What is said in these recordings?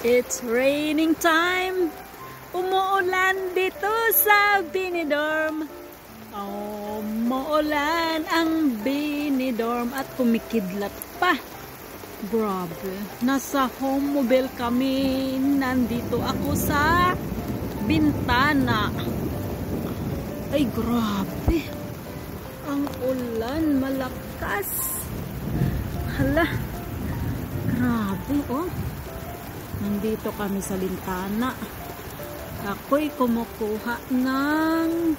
It's raining time. Umuulan dito sa Benidorm. Oh, umuulan ang Benidorm at kumikidlat pa. Grabe. Nasa home mobile kami. Nandito ako sa bintana. Ay, grabe. Ang ulan malakas. Hala. Grabe, oh. Nandito kami sa bintana. Ako'y kumukuha ng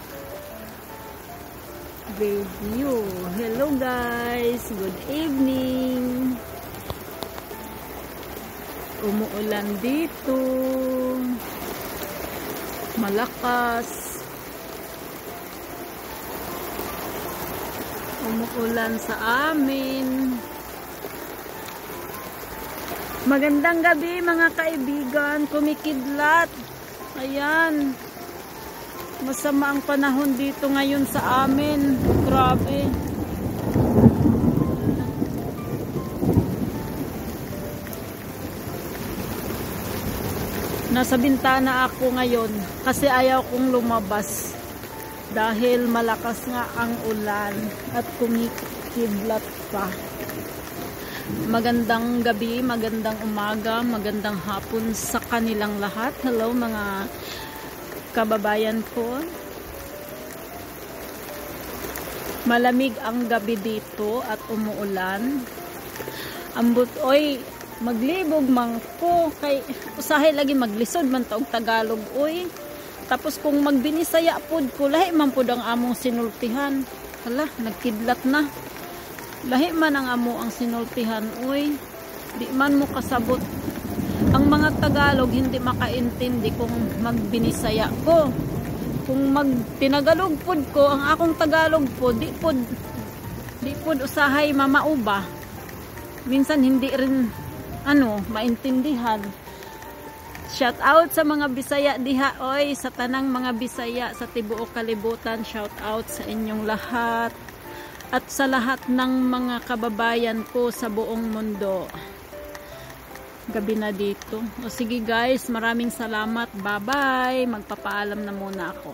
video. Hello guys, good evening. Umuulan dito. Malakas. Umuulan sa amin. Magandang gabi mga kaibigan, kumikidlat. Ayan. Masama ang panahon dito ngayon sa amin. Grabe. Nasa bintana ako ngayon kasi ayaw kong lumabas dahil malakas nga ang ulan at kumikidlat pa. Magandang gabi, magandang umaga, magandang hapon sa kanilang lahat. Hello mga kababayan ko. Malamig ang gabi dito at umuulan. Ambot oy, maglibog man ko kay usahay lagi maglisod man taog Tagalog oy. Tapos kung magbinisaya pod ko, lahi man pod ang among sinultihan. Hala, nagkidlat na. Lahi man ang amo ang sinultihan, uy. Di man mo kasabot. Ang mga Tagalog hindi makaintindi kung magbinisaya ko. Kung magtinagalog pod ko, ang akong Tagalog po, di pod usahay mamauba. Minsan hindi rin, maintindihan. Shout out sa mga Bisaya diha, oy. Sa tanang mga Bisaya sa tibuok kalibutan, shout out sa inyong lahat. At sa lahat ng mga kababayan ko sa buong mundo. Gabi na dito. O sige guys, maraming salamat. Bye-bye. Magpapaalam na muna ako.